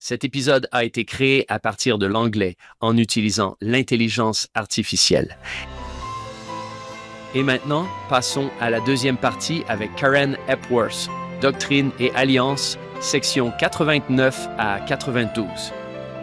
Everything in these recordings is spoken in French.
Cet épisode a été créé à partir de l'anglais en utilisant l'intelligence artificielle. Et maintenant, passons à la deuxième partie avec Karen Epworth, Doctrine et Alliance, section 89 à 92.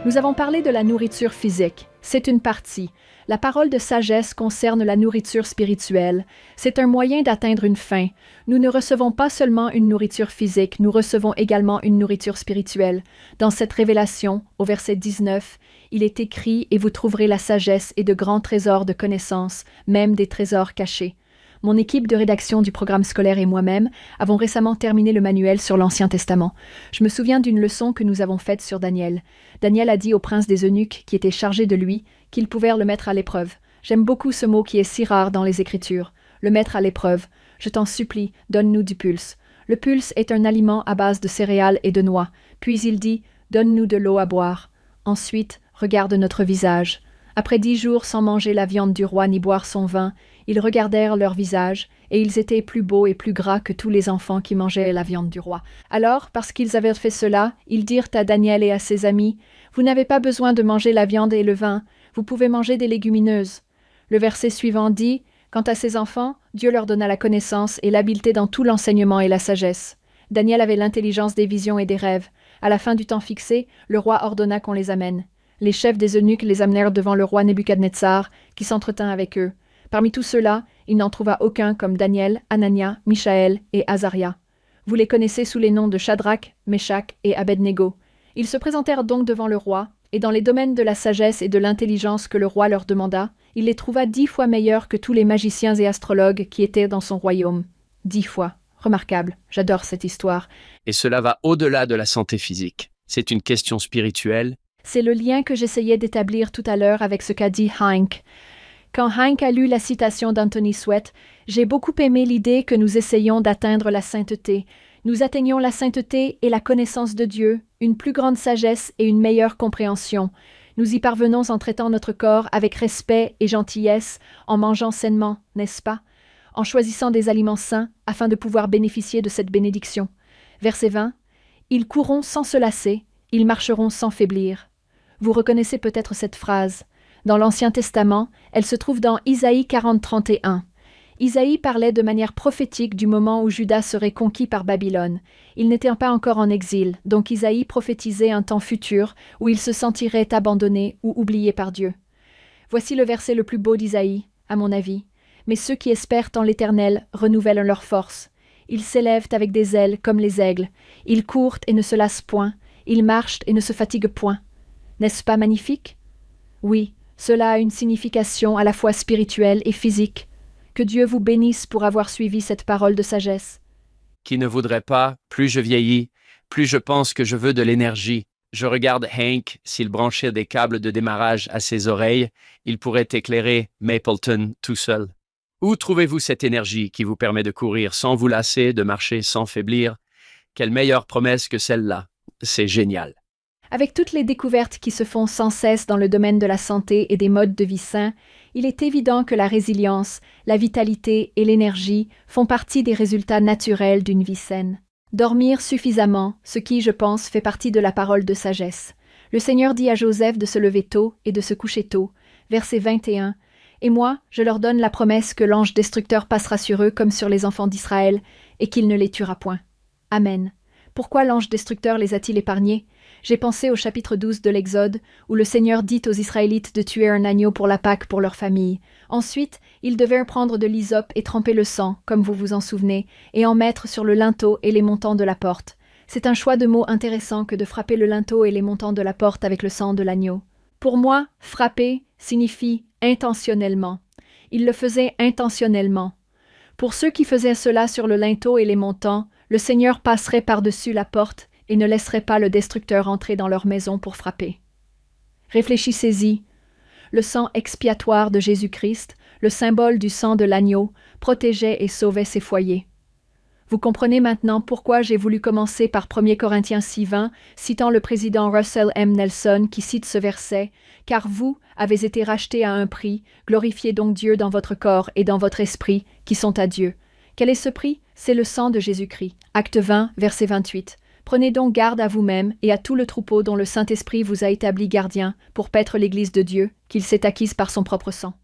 Nous avons parlé de la nourriture physique. C'est une partie. La parole de sagesse concerne la nourriture spirituelle. C'est un moyen d'atteindre une fin. Nous ne recevons pas seulement une nourriture physique, nous recevons également une nourriture spirituelle. Dans cette révélation, au verset 19, il est écrit « Et vous trouverez la sagesse et de grands trésors de connaissances, même des trésors cachés. » Mon équipe de rédaction du programme scolaire et moi-même avons récemment terminé le manuel sur l'Ancien Testament. Je me souviens d'une leçon que nous avons faite sur Daniel. Daniel a dit au prince des eunuques qui était chargé de lui qu'ils pouvaient le mettre à l'épreuve. J'aime beaucoup ce mot qui est si rare dans les Écritures. Le mettre à l'épreuve. Je t'en supplie, donne-nous du pulse. Le pulse est un aliment à base de céréales et de noix. Puis il dit, donne-nous de l'eau à boire. Ensuite, regarde notre visage. Après 10 jours sans manger la viande du roi ni boire son vin, ils regardèrent leur visage, et ils étaient plus beaux et plus gras que tous les enfants qui mangeaient la viande du roi. Alors, parce qu'ils avaient fait cela, ils dirent à Daniel et à ses amis, « Vous n'avez pas besoin de manger la viande et le vin, vous pouvez manger des légumineuses. » Le verset suivant dit, « Quant à ces enfants, Dieu leur donna la connaissance et l'habileté dans tout l'enseignement et la sagesse. » Daniel avait l'intelligence des visions et des rêves. À la fin du temps fixé, le roi ordonna qu'on les amène. Les chefs des eunuques les amenèrent devant le roi Nebuchadnezzar, qui s'entretint avec eux. Parmi tous ceux-là, il n'en trouva aucun comme Daniel, Anania, Michaël et Azaria. Vous les connaissez sous les noms de Shadrach, Meshach et Abednego. Ils se présentèrent donc devant le roi, et dans les domaines de la sagesse et de l'intelligence que le roi leur demanda, il les trouva 10 fois meilleurs que tous les magiciens et astrologues qui étaient dans son royaume. 10 fois. Remarquable. J'adore cette histoire. Et cela va au-delà de la santé physique. C'est une question spirituelle. C'est le lien que j'essayais d'établir tout à l'heure avec ce qu'a dit Hank. Quand Hank a lu la citation d'Anthony Sweat, j'ai beaucoup aimé l'idée que nous essayons d'atteindre la sainteté. Nous atteignons la sainteté et la connaissance de Dieu, une plus grande sagesse et une meilleure compréhension. Nous y parvenons en traitant notre corps avec respect et gentillesse, en mangeant sainement, n'est-ce pas? En choisissant des aliments sains afin de pouvoir bénéficier de cette bénédiction. Verset 20. « Ils courront sans se lasser, ils marcheront sans faiblir. » Vous reconnaissez peut-être cette phrase. Dans l'Ancien Testament, elle se trouve dans Isaïe 40, 31. Isaïe parlait de manière prophétique du moment où Juda serait conquis par Babylone. Il n'était pas encore en exil, donc Isaïe prophétisait un temps futur où il se sentirait abandonné ou oublié par Dieu. Voici le verset le plus beau d'Isaïe, à mon avis. « Mais ceux qui espèrent en l'Éternel renouvellent leur force. Ils s'élèvent avec des ailes comme les aigles. Ils courent et ne se lassent point. Ils marchent et ne se fatiguent point. » N'est-ce pas magnifique? Oui. Cela a une signification à la fois spirituelle et physique. Que Dieu vous bénisse pour avoir suivi cette parole de sagesse. Qui ne voudrait pas, plus je vieillis, plus je pense que je veux de l'énergie. Je regarde Hank, s'il branchait des câbles de démarrage à ses oreilles, il pourrait éclairer Mapleton tout seul. Où trouvez-vous cette énergie qui vous permet de courir sans vous lasser, de marcher sans faiblir? Quelle meilleure promesse que celle-là. C'est génial. Avec toutes les découvertes qui se font sans cesse dans le domaine de la santé et des modes de vie sains, il est évident que la résilience, la vitalité et l'énergie font partie des résultats naturels d'une vie saine. Dormir suffisamment, ce qui, je pense, fait partie de la parole de sagesse. Le Seigneur dit à Joseph de se lever tôt et de se coucher tôt. Verset 21. « Et moi, je leur donne la promesse que l'ange destructeur passera sur eux comme sur les enfants d'Israël, et qu'il ne les tuera point. » Amen. Pourquoi l'ange destructeur les a-t-il épargnés? J'ai pensé au chapitre 12 de l'Exode, où le Seigneur dit aux Israélites de tuer un agneau pour la Pâque pour leur famille. Ensuite, ils devaient prendre de l'hysope et tremper le sang, comme vous vous en souvenez, et en mettre sur le linteau et les montants de la porte. C'est un choix de mots intéressant que de frapper le linteau et les montants de la porte avec le sang de l'agneau. Pour moi, frapper signifie intentionnellement. Ils le faisaient intentionnellement. Pour ceux qui faisaient cela sur le linteau et les montants, le Seigneur passerait par-dessus la porte et ne laisserait pas le destructeur entrer dans leur maison pour frapper. Réfléchissez-y. Le sang expiatoire de Jésus-Christ, le symbole du sang de l'agneau, protégeait et sauvait ces foyers. Vous comprenez maintenant pourquoi j'ai voulu commencer par 1 Corinthiens 6:20, citant le président Russell M. Nelson qui cite ce verset « Car vous avez été rachetés à un prix, glorifiez donc Dieu dans votre corps et dans votre esprit, qui sont à Dieu. » Quel est ce prix? C'est le sang de Jésus-Christ. Acte 20, verset 28. Prenez donc garde à vous-même et à tout le troupeau dont le Saint-Esprit vous a établi gardien pour paître l'Église de Dieu, qu'il s'est acquise par son propre sang.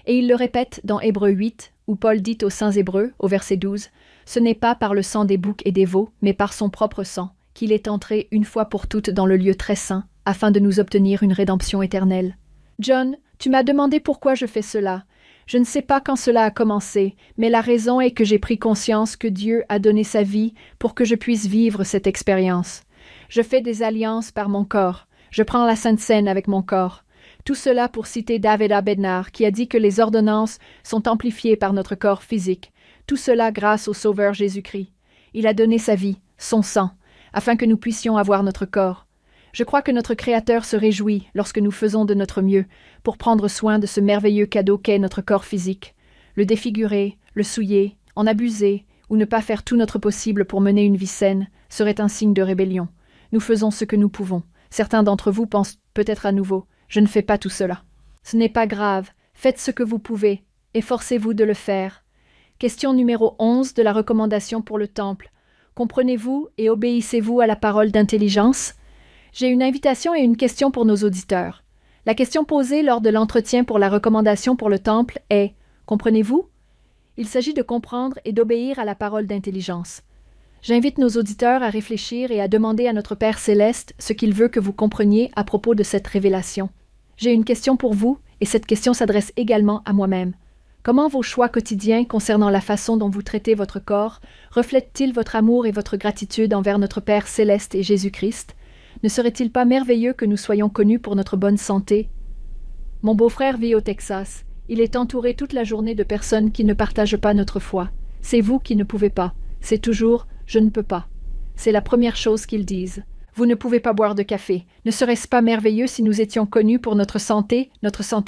Et il le répète dans Hébreux 8, où Paul dit aux saints Hébreux, au verset 12, « Ce n'est pas par le sang des boucs et des veaux, mais par son propre sang, qu'il est entré une fois pour toutes dans le lieu très saint, afin de nous obtenir une rédemption éternelle. » John, tu m'as demandé pourquoi je fais cela. Je ne sais pas quand cela a commencé, mais la raison est que j'ai pris conscience que Dieu a donné sa vie pour que je puisse vivre cette expérience. Je fais des alliances par mon corps. Je prends la Sainte Seine avec mon corps. Tout cela pour citer David Bednar, qui a dit que les ordonnances sont amplifiées par notre corps physique. Tout cela grâce au Sauveur Jésus-Christ. Il a donné sa vie, son sang, afin que nous puissions avoir notre corps. Je crois que notre Créateur se réjouit lorsque nous faisons de notre mieux pour prendre soin de ce merveilleux cadeau qu'est notre corps physique. Le défigurer, le souiller, en abuser ou ne pas faire tout notre possible pour mener une vie saine serait un signe de rébellion. Nous faisons ce que nous pouvons. Certains d'entre vous pensent peut-être à nouveau « Je ne fais pas tout cela ». Ce n'est pas grave. Faites ce que vous pouvez. Efforcez-vous de le faire. Question numéro 11 de la recommandation pour le temple. Comprenez-vous et obéissez-vous à la parole d'intelligence? J'ai une invitation et une question pour nos auditeurs. La question posée lors de l'entretien pour la recommandation pour le temple est « Comprenez-vous » Il s'agit de comprendre et d'obéir à la parole d'intelligence. J'invite nos auditeurs à réfléchir et à demander à notre Père céleste ce qu'il veut que vous compreniez à propos de cette révélation. J'ai une question pour vous, et cette question s'adresse également à moi-même. Comment vos choix quotidiens concernant la façon dont vous traitez votre corps reflètent-ils votre amour et votre gratitude envers notre Père céleste et Jésus-Christ? Ne serait-il pas merveilleux que nous soyons connus pour notre bonne santé? Mon beau-frère vit au Texas. Il est entouré toute la journée de personnes qui ne partagent pas notre foi. C'est vous qui ne pouvez pas. C'est toujours « je ne peux pas ». C'est la première chose qu'ils disent. Vous ne pouvez pas boire de café. Ne serait-ce pas merveilleux si nous étions connus pour notre santé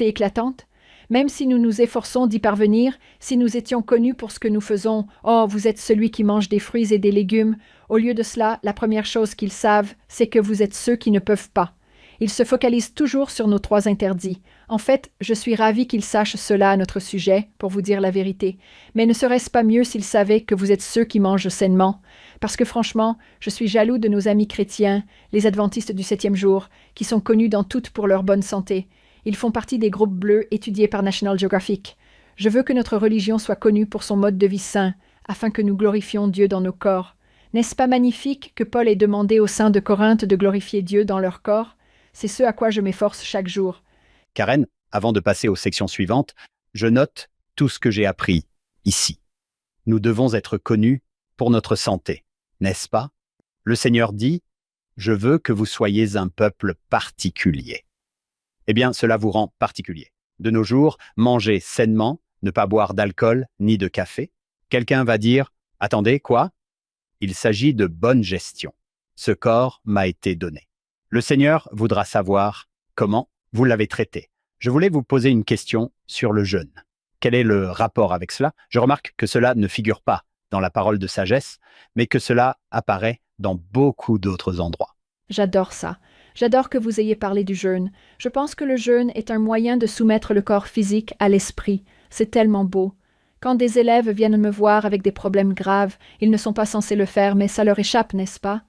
éclatante? Même si nous nous efforçons d'y parvenir, si nous étions connus pour ce que nous faisons, « Oh, vous êtes celui qui mange des fruits et des légumes », au lieu de cela, la première chose qu'ils savent, c'est que vous êtes ceux qui ne peuvent pas. Ils se focalisent toujours sur nos 3 interdits. En fait, je suis ravie qu'ils sachent cela à notre sujet, pour vous dire la vérité. Mais ne serait-ce pas mieux s'ils savaient que vous êtes ceux qui mangent sainement? Parce que franchement, je suis jaloux de nos amis chrétiens, les adventistes du 7e jour, qui sont connus dans toute pour leur bonne santé. Ils font partie des groupes bleus étudiés par National Geographic. Je veux que notre religion soit connue pour son mode de vie sain, afin que nous glorifions Dieu dans nos corps. N'est-ce pas magnifique que Paul ait demandé aux saints de Corinthe de glorifier Dieu dans leur corps? C'est ce à quoi je m'efforce chaque jour. Karen, avant de passer aux sections suivantes, je note tout ce que j'ai appris ici. Nous devons être connus pour notre santé, n'est-ce pas? Le Seigneur dit « Je veux que vous soyez un peuple particulier ». Eh bien, cela vous rend particulier. De nos jours, manger sainement, ne pas boire d'alcool ni de café. Quelqu'un va dire « Attendez, quoi ?» Il s'agit de bonne gestion. Ce corps m'a été donné. Le Seigneur voudra savoir comment vous l'avez traité. Je voulais vous poser une question sur le jeûne. Quel est le rapport avec cela? Je remarque que cela ne figure pas dans la parole de sagesse, mais que cela apparaît dans beaucoup d'autres endroits. J'adore ça. J'adore que vous ayez parlé du jeûne. Je pense que le jeûne est un moyen de soumettre le corps physique à l'esprit. C'est tellement beau. Quand des élèves viennent me voir avec des problèmes graves, ils ne sont pas censés le faire, mais ça leur échappe, n'est-ce pas?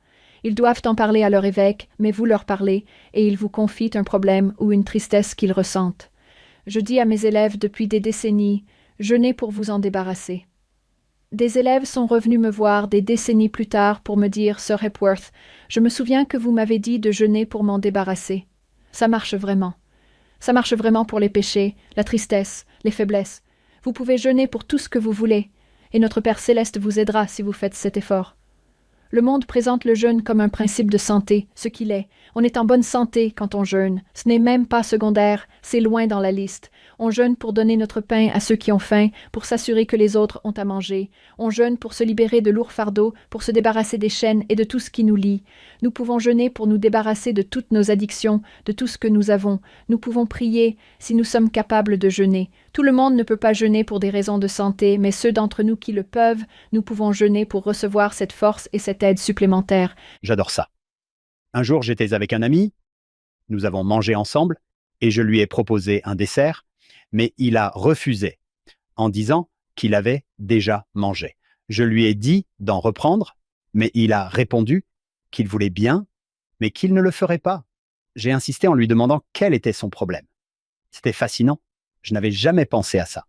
Ils doivent en parler à leur évêque, mais vous leur parlez, et ils vous confient un problème ou une tristesse qu'ils ressentent. Je dis à mes élèves depuis des décennies, jeûnez pour vous en débarrasser. Des élèves sont revenus me voir des décennies plus tard pour me dire, Sir Hepworth, je me souviens que vous m'avez dit de jeûner pour m'en débarrasser. Ça marche vraiment. Ça marche vraiment pour les péchés, la tristesse, les faiblesses. Vous pouvez jeûner pour tout ce que vous voulez, et notre Père céleste vous aidera si vous faites cet effort. Le monde présente le jeûne comme un principe de santé, ce qu'il est. On est en bonne santé quand on jeûne. Ce n'est même pas secondaire, c'est loin dans la liste. On jeûne pour donner notre pain à ceux qui ont faim, pour s'assurer que les autres ont à manger. On jeûne pour se libérer de lourds fardeaux, pour se débarrasser des chaînes et de tout ce qui nous lie. Nous pouvons jeûner pour nous débarrasser de toutes nos addictions, de tout ce que nous avons. Nous pouvons prier si nous sommes capables de jeûner. Tout le monde ne peut pas jeûner pour des raisons de santé, mais ceux d'entre nous qui le peuvent, nous pouvons jeûner pour recevoir cette force et cette aide supplémentaire. J'adore ça. Un jour, j'étais avec un ami, nous avons mangé ensemble et je lui ai proposé un dessert, mais il a refusé en disant qu'il avait déjà mangé. Je lui ai dit d'en reprendre, mais il a répondu qu'il voulait bien, mais qu'il ne le ferait pas. J'ai insisté en lui demandant quel était son problème. C'était fascinant. Je n'avais jamais pensé à ça.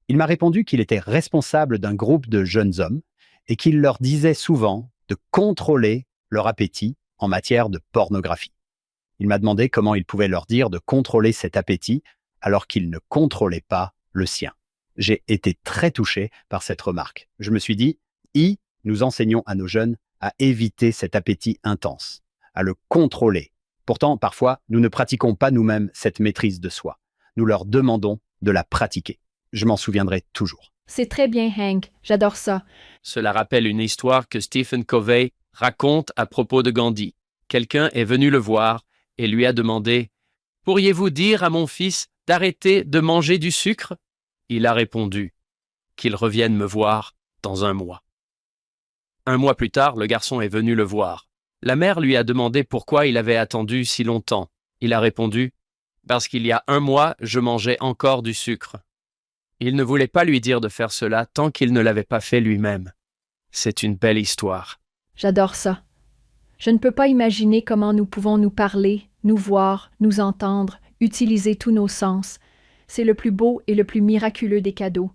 Il m'a répondu qu'il était responsable d'un groupe de jeunes hommes et qu'il leur disait souvent de contrôler leur appétit en matière de pornographie. Il m'a demandé comment il pouvait leur dire de contrôler cet appétit alors qu'il ne contrôlait pas le sien. J'ai été très touché par cette remarque. Je me suis dit, nous enseignons à nos jeunes à éviter cet appétit intense, à le contrôler. Pourtant, parfois, nous ne pratiquons pas nous-mêmes cette maîtrise de soi. Nous leur demandons de la pratiquer. Je m'en souviendrai toujours. C'est très bien, Hank. J'adore ça. Cela rappelle une histoire que Stephen Covey raconte à propos de Gandhi. Quelqu'un est venu le voir et lui a demandé « Pourriez-vous dire à mon fils d'arrêter de manger du sucre ?» Il a répondu « Qu'il revienne me voir dans un mois. » Un mois plus tard, le garçon est venu le voir. La mère lui a demandé pourquoi il avait attendu si longtemps. Il a répondu « Parce qu'il y a un mois, je mangeais encore du sucre. » Il ne voulait pas lui dire de faire cela tant qu'il ne l'avait pas fait lui-même. C'est une belle histoire. J'adore ça. Je ne peux pas imaginer comment nous pouvons nous parler, nous voir, nous entendre, utiliser tous nos sens. C'est le plus beau et le plus miraculeux des cadeaux.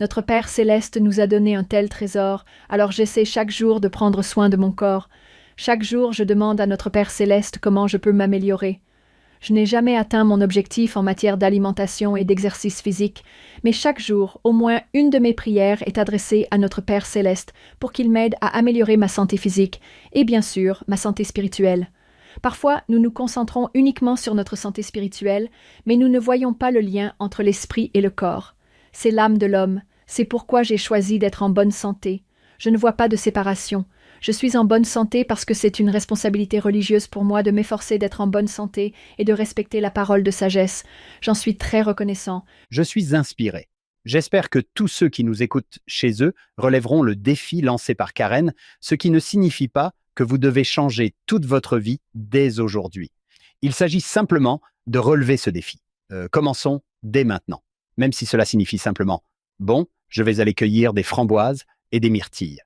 Notre Père céleste nous a donné un tel trésor, alors j'essaie chaque jour de prendre soin de mon corps. Chaque jour, je demande à notre Père céleste comment je peux m'améliorer. Je n'ai jamais atteint mon objectif en matière d'alimentation et d'exercice physique, mais chaque jour, au moins une de mes prières est adressée à notre Père céleste pour qu'il m'aide à améliorer ma santé physique et bien sûr ma santé spirituelle. Parfois, nous nous concentrons uniquement sur notre santé spirituelle, mais nous ne voyons pas le lien entre l'esprit et le corps. C'est l'âme de l'homme, c'est pourquoi j'ai choisi d'être en bonne santé. Je ne vois pas de séparation. Je suis en bonne santé parce que c'est une responsabilité religieuse pour moi de m'efforcer d'être en bonne santé et de respecter la parole de sagesse. J'en suis très reconnaissant. Je suis inspiré. J'espère que tous ceux qui nous écoutent chez eux relèveront le défi lancé par Karen, ce qui ne signifie pas que vous devez changer toute votre vie dès aujourd'hui. Il s'agit simplement de relever ce défi. Commençons dès maintenant, même si cela signifie simplement « Bon, je vais aller cueillir des framboises et des myrtilles ».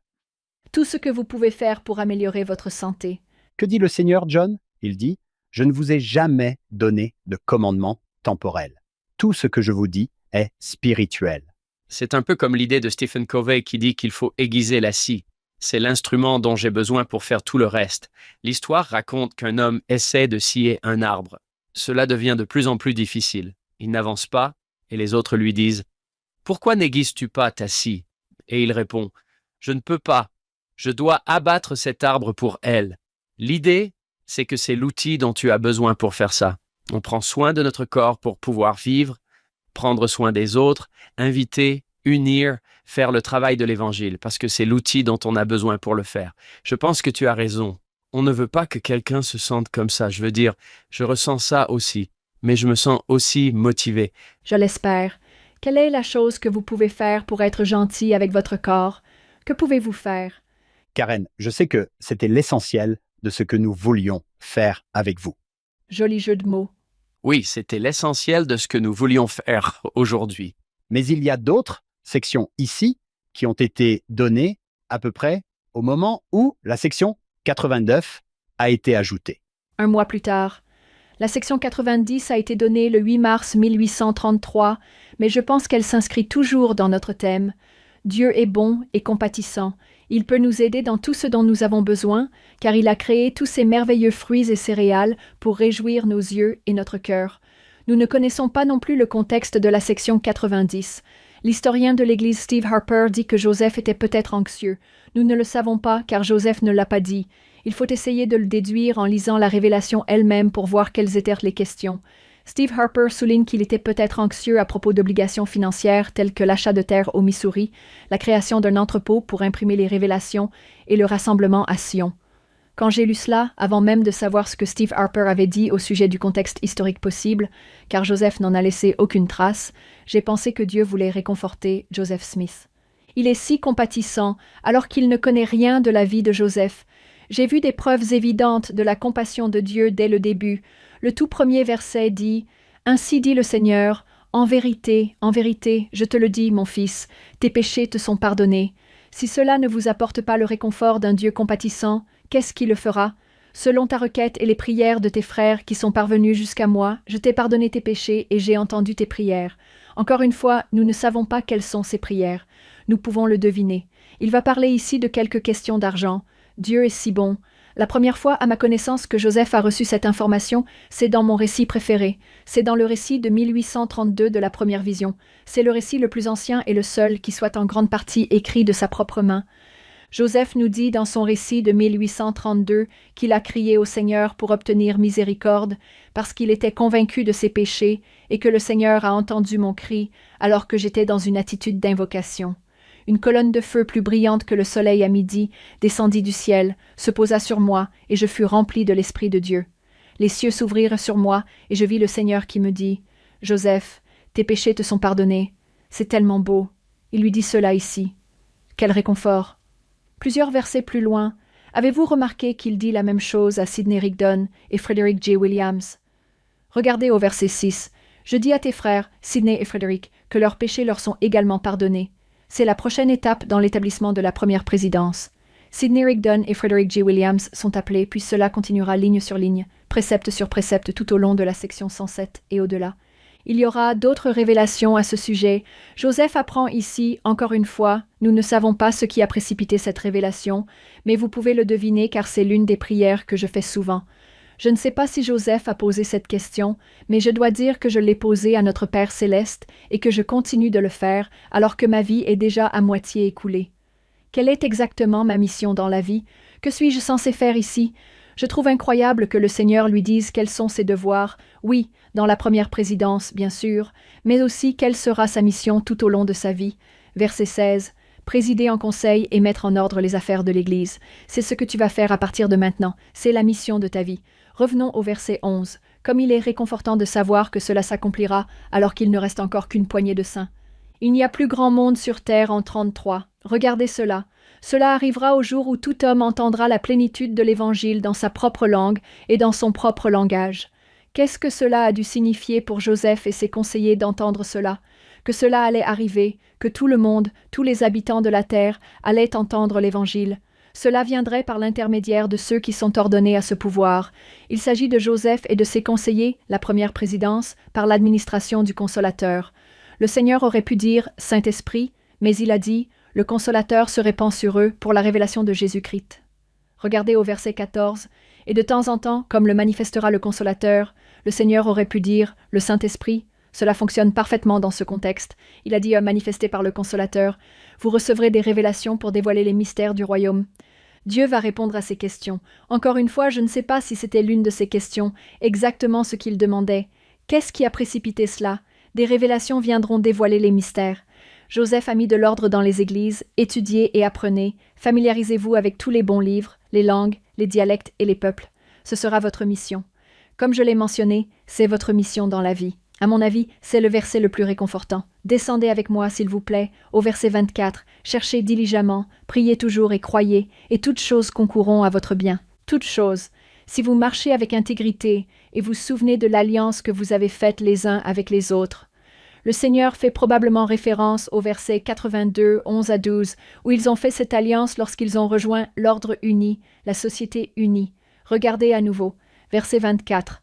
Tout ce que vous pouvez faire pour améliorer votre santé. Que dit le Seigneur, John? Il dit « Je ne vous ai jamais donné de commandement temporel. Tout ce que je vous dis est spirituel. » C'est un peu comme l'idée de Stephen Covey qui dit qu'il faut aiguiser la scie. C'est l'instrument dont j'ai besoin pour faire tout le reste. L'histoire raconte qu'un homme essaie de scier un arbre. Cela devient de plus en plus difficile. Il n'avance pas et les autres lui disent « Pourquoi n'aiguises-tu pas ta scie ?» Et il répond « Je ne peux pas. Je dois abattre cet arbre pour elle. » L'idée, c'est que c'est l'outil dont tu as besoin pour faire ça. On prend soin de notre corps pour pouvoir vivre, prendre soin des autres, inviter, unir, faire le travail de l'Évangile, parce que c'est l'outil dont on a besoin pour le faire. Je pense que tu as raison. On ne veut pas que quelqu'un se sente comme ça. Je veux dire, je ressens ça aussi, mais je me sens aussi motivé. Je l'espère. Quelle est la chose que vous pouvez faire pour être gentil avec votre corps? Que pouvez-vous faire? Karen, je sais que c'était l'essentiel de ce que nous voulions faire avec vous. Joli jeu de mots. Oui, c'était l'essentiel de ce que nous voulions faire aujourd'hui. Mais il y a d'autres sections ici qui ont été données à peu près au moment où la section 89 a été ajoutée. Un mois plus tard. La section 90 a été donnée le 8 mars 1833, mais je pense qu'elle s'inscrit toujours dans notre thème. Dieu est bon et compatissant. Il peut nous aider dans tout ce dont nous avons besoin, car il a créé tous ces merveilleux fruits et céréales pour réjouir nos yeux et notre cœur. Nous ne connaissons pas non plus le contexte de la section 90. L'historien de l'Église Steve Harper dit que Joseph était peut-être anxieux. Nous ne le savons pas, car Joseph ne l'a pas dit. Il faut essayer de le déduire en lisant la Révélation elle-même pour voir quelles étaient les questions. Steve Harper souligne qu'il était peut-être anxieux à propos d'obligations financières telles que l'achat de terre au Missouri, la création d'un entrepôt pour imprimer les révélations et le rassemblement à Sion. Quand j'ai lu cela, avant même de savoir ce que Steve Harper avait dit au sujet du contexte historique possible, car Joseph n'en a laissé aucune trace, j'ai pensé que Dieu voulait réconforter Joseph Smith. Il est si compatissant, alors qu'il ne connaît rien de la vie de Joseph. J'ai vu des preuves évidentes de la compassion de Dieu dès le début. Le tout premier verset dit « Ainsi dit le Seigneur, en vérité, je te le dis, mon fils, tes péchés te sont pardonnés. » Si cela ne vous apporte pas le réconfort d'un Dieu compatissant, qu'est-ce qui le fera? Selon ta requête et les prières de tes frères qui sont parvenus jusqu'à moi, je t'ai pardonné tes péchés et j'ai entendu tes prières. Encore une fois, nous ne savons pas quelles sont ces prières. Nous pouvons le deviner. Il va parler ici de quelques questions d'argent. Dieu est si bon. La première fois, à ma connaissance, que Joseph a reçu cette information, c'est dans mon récit préféré. C'est dans le récit de 1832 de la première vision. C'est le récit le plus ancien et le seul qui soit en grande partie écrit de sa propre main. Joseph nous dit dans son récit de 1832 qu'il a crié au Seigneur pour obtenir miséricorde, parce qu'il était convaincu de ses péchés et que le Seigneur a entendu mon cri alors que j'étais dans une attitude d'invocation. Une colonne de feu plus brillante que le soleil à midi descendit du ciel, se posa sur moi, et je fus rempli de l'Esprit de Dieu. Les cieux s'ouvrirent sur moi, et je vis le Seigneur qui me dit « Joseph, tes péchés te sont pardonnés. C'est tellement beau. » Il lui dit cela ici. Quel réconfort! Plusieurs versets plus loin, avez-vous remarqué qu'il dit la même chose à Sidney Rigdon et Frederick J. Williams? Regardez au verset 6. « Je dis à tes frères, Sidney et Frederick, que leurs péchés leur sont également pardonnés. » C'est la prochaine étape dans l'établissement de la première présidence. Sidney Rigdon et Frederick J. Williams sont appelés, puis cela continuera ligne sur ligne, précepte sur précepte tout au long de la section 107 et au-delà. Il y aura d'autres révélations à ce sujet. Joseph apprend ici, encore une fois, nous ne savons pas ce qui a précipité cette révélation, mais vous pouvez le deviner car c'est l'une des prières que je fais souvent. Je ne sais pas si Joseph a posé cette question, mais je dois dire que je l'ai posée à notre Père céleste et que je continue de le faire alors que ma vie est déjà à moitié écoulée. Quelle est exactement ma mission dans la vie? Que suis-je censé faire ici? Je trouve incroyable que le Seigneur lui dise quels sont ses devoirs, oui, dans la première présidence, bien sûr, mais aussi quelle sera sa mission tout au long de sa vie. Verset 16. Présider en conseil et mettre en ordre les affaires de l'Église. C'est ce que tu vas faire à partir de maintenant. C'est la mission de ta vie. Revenons au verset 11. Comme il est réconfortant de savoir que cela s'accomplira alors qu'il ne reste encore qu'une poignée de saints. Il n'y a plus grand monde sur terre en 33. Regardez cela. Cela arrivera au jour où tout homme entendra la plénitude de l'Évangile dans sa propre langue et dans son propre langage. Qu'est-ce que cela a dû signifier pour Joseph et ses conseillers d'entendre cela? Que cela allait arriver, que tout le monde, tous les habitants de la terre, allaient entendre l'Évangile. Cela viendrait par l'intermédiaire de ceux qui sont ordonnés à ce pouvoir. Il s'agit de Joseph et de ses conseillers, la première présidence, par l'administration du Consolateur. Le Seigneur aurait pu dire « Saint-Esprit », mais il a dit « Le Consolateur se répand sur eux pour la révélation de Jésus-Christ ». Regardez au verset 14. « Et de temps en temps, comme le manifestera le Consolateur, le Seigneur aurait pu dire « Le Saint-Esprit ». Cela fonctionne parfaitement dans ce contexte. Il a dit manifesté par le Consolateur, « Vous recevrez des révélations pour dévoiler les mystères du royaume. » Dieu va répondre à ces questions. Encore une fois, je ne sais pas si c'était l'une de ces questions, exactement ce qu'il demandait. Qu'est-ce qui a précipité cela? Des révélations viendront dévoiler les mystères. Joseph a mis de l'ordre dans les églises, étudiez et apprenez, familiarisez-vous avec tous les bons livres, les langues, les dialectes et les peuples. Ce sera votre mission. Comme je l'ai mentionné, c'est votre mission dans la vie. À mon avis, c'est le verset le plus réconfortant. Descendez avec moi, s'il vous plaît, au verset 24. Cherchez diligemment, priez toujours et croyez, et toutes choses concourront à votre bien. Toutes choses. Si vous marchez avec intégrité et vous souvenez de l'alliance que vous avez faite les uns avec les autres. Le Seigneur fait probablement référence au verset 82, 11 à 12, où ils ont fait cette alliance lorsqu'ils ont rejoint l'ordre uni, la société unie. Regardez à nouveau. Verset 24.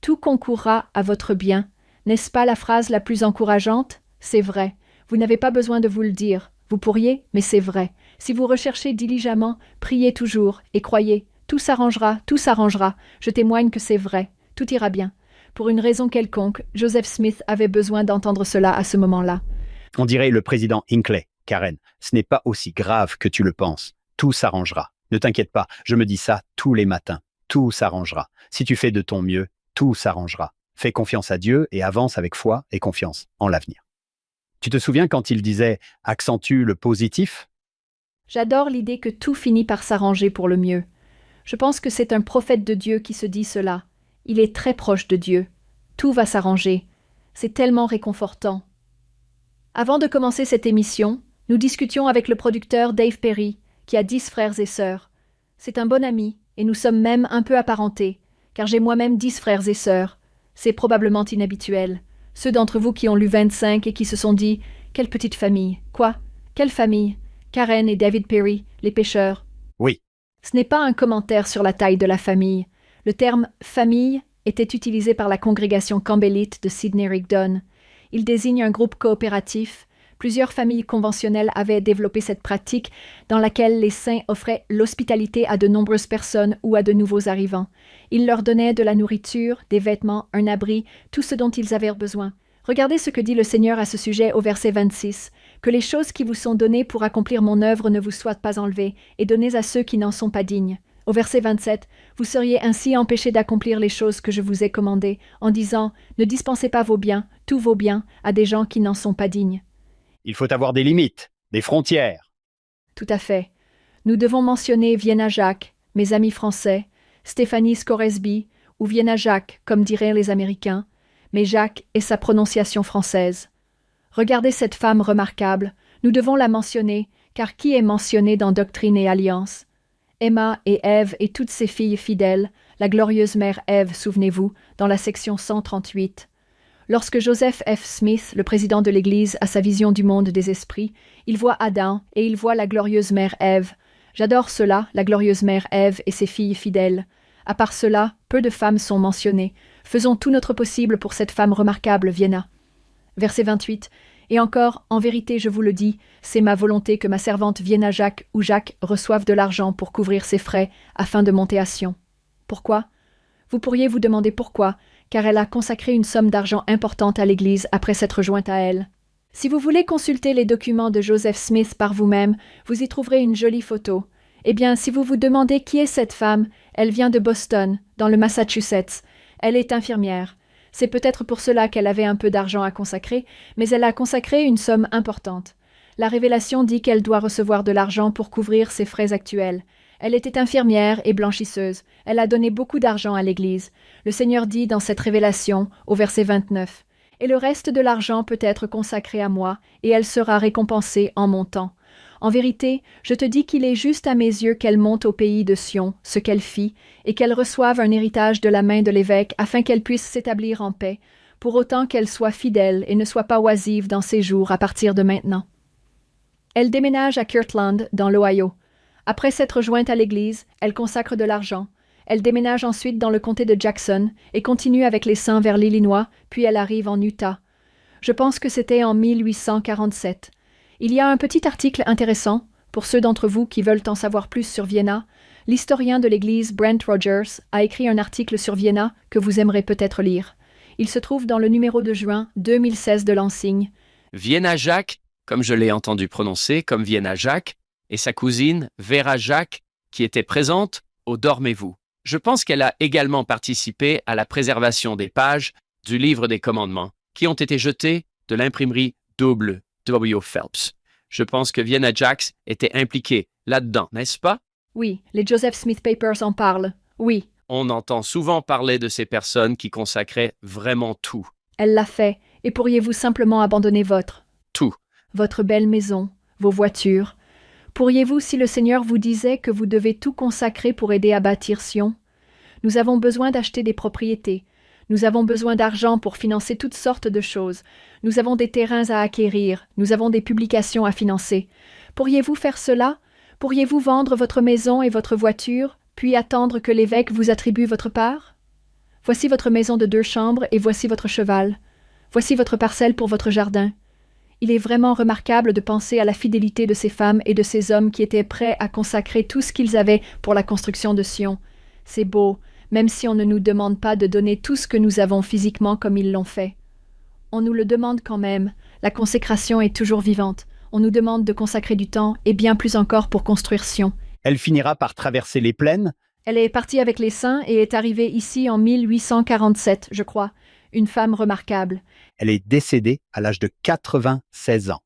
Tout concourra à votre bien. N'est-ce pas la phrase la plus encourageante? C'est vrai. Vous n'avez pas besoin de vous le dire. Vous pourriez, mais c'est vrai. Si vous recherchez diligemment, priez toujours et croyez. Tout s'arrangera, tout s'arrangera. Je témoigne que c'est vrai. Tout ira bien. Pour une raison quelconque, Joseph Smith avait besoin d'entendre cela à ce moment-là. On dirait le président Hinckley. Karen, ce n'est pas aussi grave que tu le penses. Tout s'arrangera. Ne t'inquiète pas, je me dis ça tous les matins. Tout s'arrangera. Si tu fais de ton mieux, tout s'arrangera. Fais confiance à Dieu et avance avec foi et confiance en l'avenir. Tu te souviens quand il disait « accentue le positif » ? J'adore l'idée que tout finit par s'arranger pour le mieux. Je pense que c'est un prophète de Dieu qui se dit cela. Il est très proche de Dieu. Tout va s'arranger. C'est tellement réconfortant. Avant de commencer cette émission, nous discutions avec le producteur Dave Perry, qui a 10 frères et sœurs. C'est un bon ami, et nous sommes même un peu apparentés, car j'ai moi-même 10 frères et sœurs. C'est probablement inhabituel. Ceux d'entre vous qui ont lu 25 et qui se sont dit « Quelle petite famille !» Quoi? Quelle famille? Karen et David Perry, les pêcheurs. Oui, Ce n'est pas un commentaire sur la taille de la famille. Le terme « famille » était utilisé par la congrégation campbellite de Sidney Rigdon. Il désigne un groupe coopératif. Plusieurs familles conventionnelles avaient développé cette pratique dans laquelle les saints offraient l'hospitalité à de nombreuses personnes ou à de nouveaux arrivants. Ils leur donnaient de la nourriture, des vêtements, un abri, tout ce dont ils avaient besoin. Regardez ce que dit le Seigneur à ce sujet au verset 26. « Que les choses qui vous sont données pour accomplir mon œuvre ne vous soient pas enlevées, et données à ceux qui n'en sont pas dignes. » Au verset 27, « Vous seriez ainsi empêchés d'accomplir les choses que je vous ai commandées, en disant « Ne dispensez pas vos biens, tous vos biens, à des gens qui n'en sont pas dignes. » Il faut avoir des limites, des frontières. Tout à fait. Nous devons mentionner Vienna Jacques, mes amis français, Stéphanie Scoresby, ou Vienna Jacques, comme diraient les Américains, mais Jacques est sa prononciation française. Regardez cette femme remarquable, nous devons la mentionner, car qui est mentionné dans Doctrine et Alliance? Emma et Ève et toutes ses filles fidèles, la glorieuse mère Ève, souvenez-vous, dans la section 138. Lorsque Joseph F. Smith, le président de l'Église, a sa vision du monde des esprits, il voit Adam et il voit la glorieuse mère Ève. J'adore cela, la glorieuse mère Ève et ses filles fidèles. À part cela, peu de femmes sont mentionnées. Faisons tout notre possible pour cette femme remarquable, Vienna. Verset 28. Et encore, en vérité, je vous le dis, c'est ma volonté que ma servante Vienna Jacques ou Jacques reçoive de l'argent pour couvrir ses frais afin de monter à Sion. Pourquoi? Vous pourriez vous demander pourquoi, car elle a consacré une somme d'argent importante à l'Église après s'être jointe à elle. Si vous voulez consulter les documents de Joseph Smith par vous-même, vous y trouverez une jolie photo. Eh bien, si vous vous demandez qui est cette femme, elle vient de Boston, dans le Massachusetts. Elle est infirmière. C'est peut-être pour cela qu'elle avait un peu d'argent à consacrer, mais elle a consacré une somme importante. La Révélation dit qu'elle doit recevoir de l'argent pour couvrir ses frais actuels. Elle était infirmière et blanchisseuse. Elle a donné beaucoup d'argent à l'Église. Le Seigneur dit dans cette Révélation, au verset 29, « Et le reste de l'argent peut être consacré à moi, et elle sera récompensée en mon temps. En vérité, je te dis qu'il est juste à mes yeux qu'elle monte au pays de Sion, ce qu'elle fit, et qu'elle reçoive un héritage de la main de l'évêque afin qu'elle puisse s'établir en paix, pour autant qu'elle soit fidèle et ne soit pas oisive dans ses jours à partir de maintenant. » Elle déménage à Kirtland, dans l'Ohio. Après s'être jointe à l'Église, elle consacre de l'argent. Elle déménage ensuite dans le comté de Jackson et continue avec les saints vers l'Illinois, puis elle arrive en Utah. Je pense que c'était en 1847. Il y a un petit article intéressant, pour ceux d'entre vous qui veulent en savoir plus sur Vienna. L'historien de l'Église Brent Rogers a écrit un article sur Vienna que vous aimerez peut-être lire. Il se trouve dans le numéro de juin 2016 de l'Ensigne. Vienna Jacques, comme je l'ai entendu prononcer, comme Vienna Jacques, et sa cousine Vera Jacques, qui était présente au Dormez-vous. Je pense qu'elle a également participé à la préservation des pages du Livre des Commandements, qui ont été jetées de l'imprimerie W. Phelps. Je pense que Vienna Jacques était impliquée là-dedans, n'est-ce pas? Oui, les Joseph Smith Papers en parlent. Oui. On entend souvent parler de ces personnes qui consacraient vraiment tout. Elle l'a fait, et pourriez-vous simplement abandonner Tout. votre belle maison, vos voitures? Pourriez-vous, si le Seigneur vous disait que vous devez tout consacrer pour aider à bâtir Sion? Nous avons besoin d'acheter des propriétés. Nous avons besoin d'argent pour financer toutes sortes de choses. Nous avons des terrains à acquérir. Nous avons des publications à financer. Pourriez-vous faire cela? Pourriez-vous vendre votre maison et votre voiture, puis attendre que l'évêque vous attribue votre part? Voici votre maison de 2 chambres et voici votre cheval. Voici votre parcelle pour votre jardin. Il est vraiment remarquable de penser à la fidélité de ces femmes et de ces hommes qui étaient prêts à consacrer tout ce qu'ils avaient pour la construction de Sion. C'est beau, même si on ne nous demande pas de donner tout ce que nous avons physiquement comme ils l'ont fait. On nous le demande quand même. La consécration est toujours vivante. On nous demande de consacrer du temps, et bien plus encore pour construire Sion. Elle finira par traverser les plaines. Elle est partie avec les saints et est arrivée ici en 1847, je crois. Une femme remarquable. Elle est décédée à l'âge de 96 ans.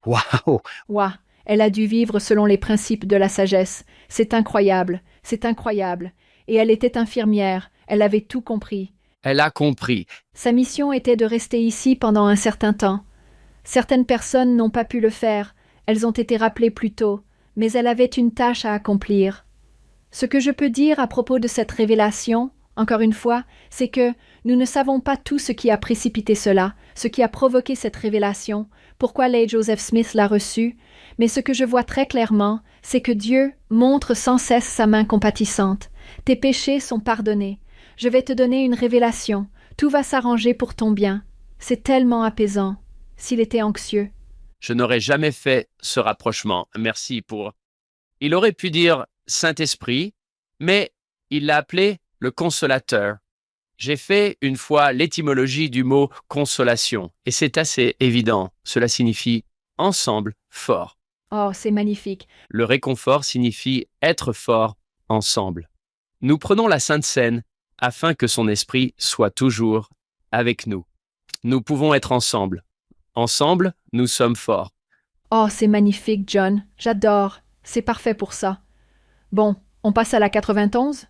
Waouh! Ouah, elle a dû vivre selon les principes de la sagesse. C'est incroyable, c'est incroyable. Et elle était infirmière, elle avait tout compris. Elle a compris. Sa mission était de rester ici pendant un certain temps. Certaines personnes n'ont pas pu le faire, elles ont été rappelées plus tôt, mais elle avait une tâche à accomplir. Ce que je peux dire à propos de cette révélation, Encore une fois, c'est que nous ne savons pas tout ce qui a précipité cela, ce qui a provoqué cette révélation, pourquoi Leigh Joseph Smith l'a reçue, mais ce que je vois très clairement, c'est que Dieu montre sans cesse sa main compatissante. Tes péchés sont pardonnés. Je vais te donner une révélation. Tout va s'arranger pour ton bien. C'est tellement apaisant. S'il était anxieux. Je n'aurais jamais fait ce rapprochement. Merci pour... Il aurait pu dire Saint-Esprit, mais il l'a appelé le consolateur. J'ai fait une fois l'étymologie du mot consolation, et c'est assez évident. Cela signifie ensemble fort. Oh, c'est magnifique. Le réconfort signifie être fort ensemble. Nous prenons la Sainte Seine afin que son esprit soit toujours avec nous. Nous pouvons être ensemble. Ensemble, nous sommes forts. Oh, c'est magnifique, John. J'adore. C'est parfait pour ça. Bon, on passe à la 91?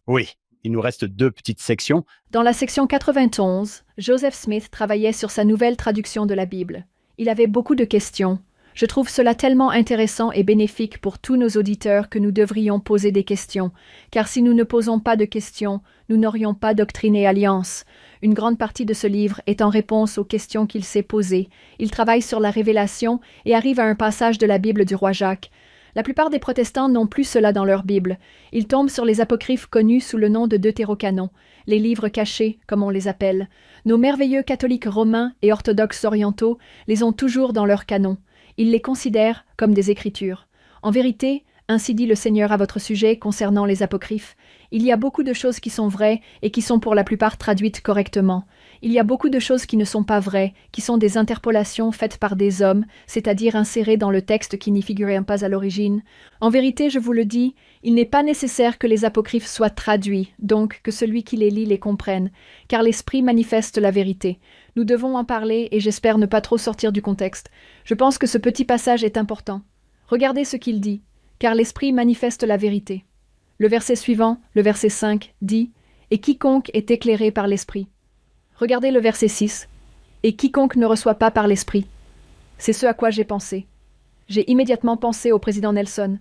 Oui, il nous reste 2 petites sections. Dans la section 91, Joseph Smith travaillait sur sa nouvelle traduction de la Bible. Il avait beaucoup de questions. Je trouve cela tellement intéressant et bénéfique pour tous nos auditeurs que nous devrions poser des questions, car si nous ne posons pas de questions, nous n'aurions pas Doctrine et Alliance. Une grande partie de ce livre est en réponse aux questions qu'il s'est posées. Il travaille sur la révélation et arrive à un passage de la Bible du roi Jacques. La plupart des protestants n'ont plus cela dans leur Bible. Ils tombent sur les apocryphes connus sous le nom de deutérocanon, les livres cachés, comme on les appelle. Nos merveilleux catholiques romains et orthodoxes orientaux les ont toujours dans leur canon. Ils les considèrent comme des écritures. En vérité, ainsi dit le Seigneur à votre sujet concernant les apocryphes, il y a beaucoup de choses qui sont vraies et qui sont pour la plupart traduites correctement. Il y a beaucoup de choses qui ne sont pas vraies, qui sont des interpolations faites par des hommes, c'est-à-dire insérées dans le texte qui n'y figurait pas à l'origine. En vérité, je vous le dis, il n'est pas nécessaire que les apocryphes soient traduits, donc que celui qui les lit les comprenne, car l'Esprit manifeste la vérité. Nous devons en parler et j'espère ne pas trop sortir du contexte. Je pense que ce petit passage est important. Regardez ce qu'il dit, car l'Esprit manifeste la vérité. Le verset suivant, le verset 5, dit « Et quiconque est éclairé par l'Esprit ». Regardez le verset 6. « Et quiconque ne reçoit pas par l'Esprit ». C'est ce à quoi j'ai pensé. J'ai immédiatement pensé au président Nelson.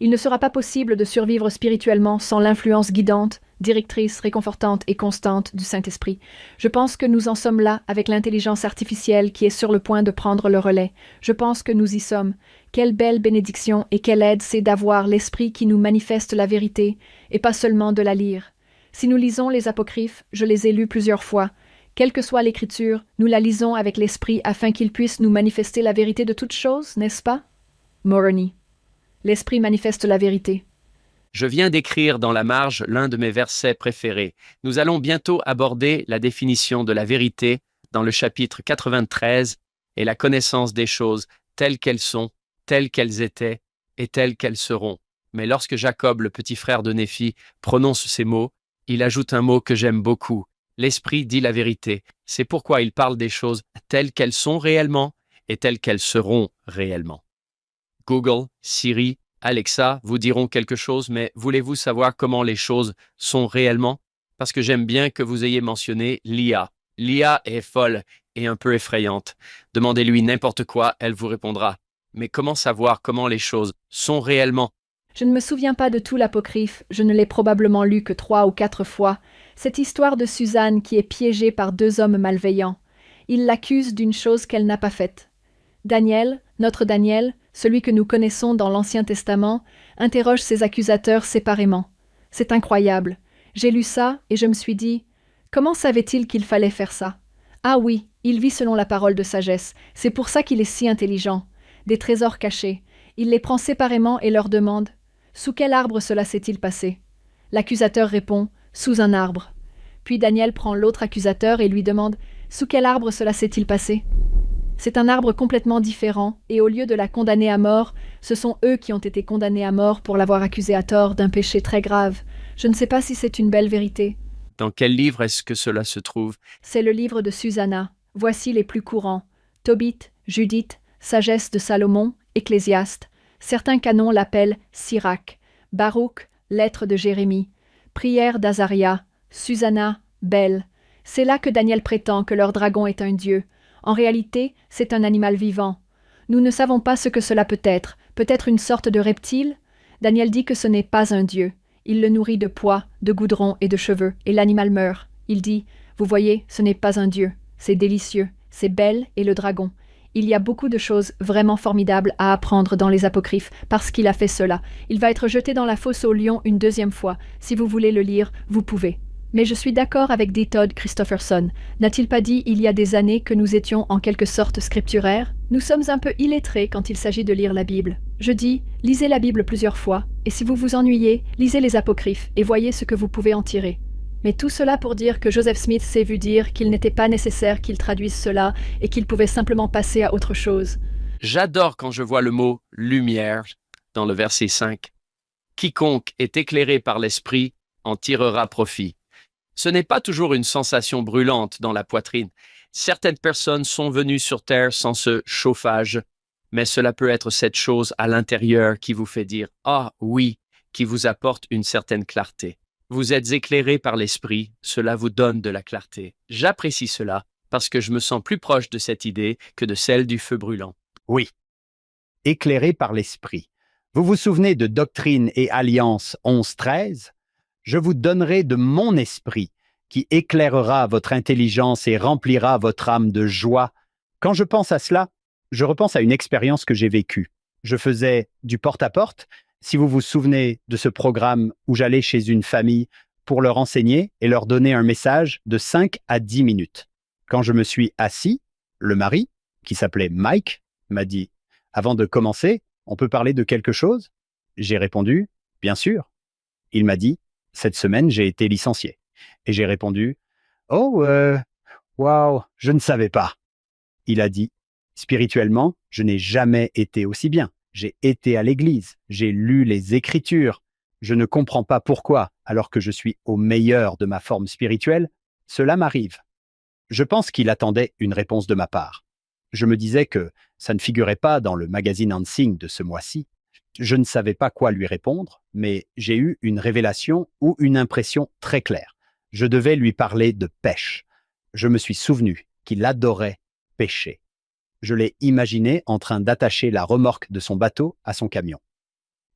Il ne sera pas possible de survivre spirituellement sans l'influence guidante, directrice, réconfortante et constante du Saint-Esprit. Je pense que nous en sommes là avec l'intelligence artificielle qui est sur le point de prendre le relais. Je pense que nous y sommes. Quelle belle bénédiction et quelle aide c'est d'avoir l'Esprit qui nous manifeste la vérité, et pas seulement de la lire. Si nous lisons les apocryphes, je les ai lus plusieurs fois. Quelle que soit l'écriture, nous la lisons avec l'Esprit afin qu'il puisse nous manifester la vérité de toutes choses, n'est-ce pas? Moroni. L'Esprit manifeste la vérité. Je viens d'écrire dans la marge l'un de mes versets préférés. Nous allons bientôt aborder la définition de la vérité dans le chapitre 93 et la connaissance des choses telles qu'elles sont, telles qu'elles étaient et telles qu'elles seront. Mais lorsque Jacob, le petit frère de Néphi, prononce ces mots, il ajoute un mot que j'aime beaucoup. L'Esprit dit la vérité. C'est pourquoi il parle des choses telles qu'elles sont réellement et telles qu'elles seront réellement. Google, Siri, Alexa vous diront quelque chose, mais voulez-vous savoir comment les choses sont réellement? Parce que j'aime bien que vous ayez mentionné l'IA. L'IA est folle et un peu effrayante. Demandez-lui n'importe quoi, elle vous répondra. Mais comment savoir comment les choses sont réellement? Je ne me souviens pas de tout l'apocryphe, je ne l'ai probablement lu que 3 ou 4 fois. Cette histoire de Suzanne qui est piégée par 2 hommes malveillants. Ils l'accusent d'une chose qu'elle n'a pas faite. Daniel, notre Daniel, celui que nous connaissons dans l'Ancien Testament, interroge ses accusateurs séparément. C'est incroyable. J'ai lu ça et je me suis dit, comment savait-il qu'il fallait faire ça? Ah oui, il vit selon la parole de sagesse. C'est pour ça qu'il est si intelligent. Des trésors cachés. Il les prend séparément et leur demande, sous quel arbre cela s'est-il passé? L'accusateur répond, sous un arbre. Puis Daniel prend l'autre accusateur et lui demande, sous quel arbre cela s'est-il passé? C'est un arbre complètement différent, et au lieu de la condamner à mort, ce sont eux qui ont été condamnés à mort pour l'avoir accusé à tort d'un péché très grave. Je ne sais pas si c'est une belle vérité. Dans quel livre est-ce que cela se trouve? C'est le livre de Susanna. Voici les plus courants. Tobit, Judith, Sagesse de Salomon, Ecclésiaste. Certains canons l'appellent Sirach. Baruch, Lettre de Jérémie. Prière d'Azaria. Susanna, Belle. C'est là que Daniel prétend que leur dragon est un dieu. En réalité, c'est un animal vivant. Nous ne savons pas ce que cela peut être une sorte de reptile. Daniel dit que ce n'est pas un dieu. Il le nourrit de pois, de goudron et de cheveux, et l'animal meurt. Il dit, vous voyez, ce n'est pas un dieu. C'est délicieux, c'est Bel et le dragon. Il y a beaucoup de choses vraiment formidables à apprendre dans les apocryphes parce qu'il a fait cela. Il va être jeté dans la fosse aux lions une deuxième fois. Si vous voulez le lire, vous pouvez. Mais je suis d'accord avec D. Todd Christopherson. N'a-t-il pas dit il y a des années que nous étions en quelque sorte scripturaires? Nous sommes un peu illettrés quand il s'agit de lire la Bible. Je dis, lisez la Bible plusieurs fois, et si vous vous ennuyez, lisez les apocryphes et voyez ce que vous pouvez en tirer. Mais tout cela pour dire que Joseph Smith s'est vu dire qu'il n'était pas nécessaire qu'il traduise cela et qu'il pouvait simplement passer à autre chose. J'adore quand je vois le mot « lumière » dans le verset 5. Quiconque est éclairé par l'Esprit en tirera profit. Ce n'est pas toujours une sensation brûlante dans la poitrine. Certaines personnes sont venues sur Terre sans ce chauffage, mais cela peut être cette chose à l'intérieur qui vous fait dire « Ah oui », qui vous apporte une certaine clarté. Vous êtes éclairé par l'Esprit, cela vous donne de la clarté. J'apprécie cela parce que je me sens plus proche de cette idée que de celle du feu brûlant. Oui. Éclairé par l'Esprit. Vous vous souvenez de Doctrine et Alliance 11-13 ? Je vous donnerai de mon esprit qui éclairera votre intelligence et remplira votre âme de joie. Quand je pense à cela, je repense à une expérience que j'ai vécue. Je faisais du porte-à-porte. Si vous vous souvenez de ce programme où j'allais chez une famille pour leur enseigner et leur donner un message de 5 à 10 minutes. Quand je me suis assis, le mari, qui s'appelait Mike, m'a dit « Avant de commencer, on peut parler de quelque chose ?» J'ai répondu « Bien sûr ». Il m'a dit « Cette semaine, j'ai été licencié. » Et j'ai répondu « Oh, waouh, je ne savais pas. » Il a dit « Spirituellement, je n'ai jamais été aussi bien. J'ai été à l'église, j'ai lu les Écritures. Je ne comprends pas pourquoi, alors que je suis au meilleur de ma forme spirituelle, cela m'arrive. » Je pense qu'il attendait une réponse de ma part. Je me disais que ça ne figurait pas dans le magazine Hansing de ce mois-ci. Je ne savais pas quoi lui répondre, mais j'ai eu une révélation ou une impression très claire. Je devais lui parler de pêche. Je me suis souvenu qu'il adorait pêcher. Je l'ai imaginé en train d'attacher la remorque de son bateau à son camion.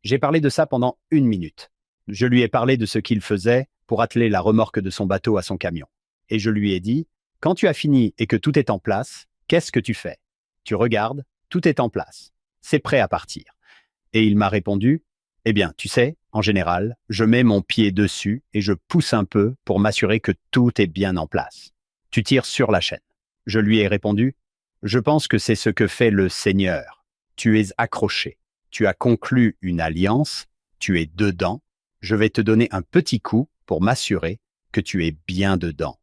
J'ai parlé de ça pendant 1 minute. Je lui ai parlé de ce qu'il faisait pour atteler la remorque de son bateau à son camion. Et je lui ai dit, quand tu as fini et que tout est en place, qu'est-ce que tu fais? Tu regardes, tout est en place. C'est prêt à partir. Et il m'a répondu, eh bien, tu sais, en général, je mets mon pied dessus et je pousse un peu pour m'assurer que tout est bien en place. Tu tires sur la chaîne. Je lui ai répondu, je pense que c'est ce que fait le Seigneur. Tu es accroché. Tu as conclu une alliance. Tu es dedans. Je vais te donner un petit coup pour m'assurer que tu es bien dedans.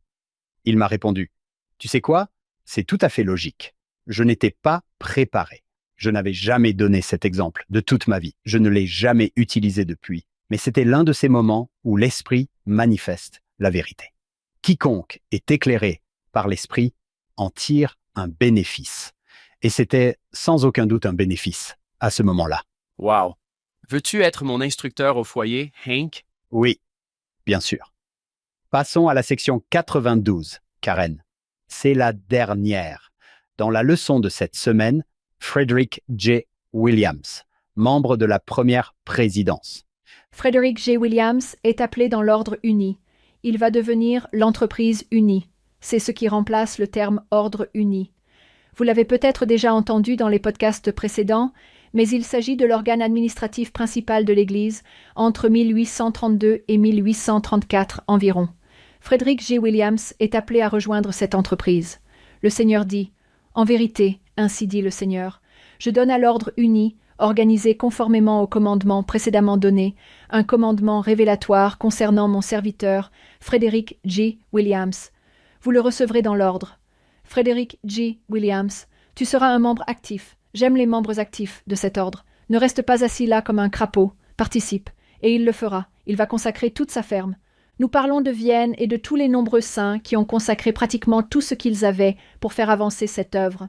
Il m'a répondu, tu sais quoi? C'est tout à fait logique. Je n'étais pas préparé. Je n'avais jamais donné cet exemple de toute ma vie. Je ne l'ai jamais utilisé depuis. Mais c'était l'un de ces moments où l'Esprit manifeste la vérité. Quiconque est éclairé par l'Esprit en tire un bénéfice. Et c'était sans aucun doute un bénéfice à ce moment-là. Wow! Veux-tu être mon instructeur au foyer, Hank? Oui, bien sûr. Passons à la section 92, Karen. C'est la dernière. Dans la leçon de cette semaine, Frederick J. Williams, membre de la première présidence. Frederick J. Williams est appelé dans l'ordre uni. Il va devenir l'entreprise unie. C'est ce qui remplace le terme ordre uni. Vous l'avez peut-être déjà entendu dans les podcasts précédents, mais il s'agit de l'organe administratif principal de l'Église entre 1832 et 1834 environ. Frederick J. Williams est appelé à rejoindre cette entreprise. Le Seigneur dit « En vérité, ainsi dit le Seigneur, je donne à l'ordre uni, organisé conformément au commandement précédemment donné, un commandement révélatoire concernant mon serviteur, Frederick J. Williams. Vous le recevrez dans l'ordre. Frederick J. Williams, tu seras un membre actif. J'aime les membres actifs de cet ordre. Ne reste pas assis là comme un crapaud. Participe. Et il le fera. Il va consacrer toute sa ferme. Nous parlons de Vienne et de tous les nombreux saints qui ont consacré pratiquement tout ce qu'ils avaient pour faire avancer cette œuvre.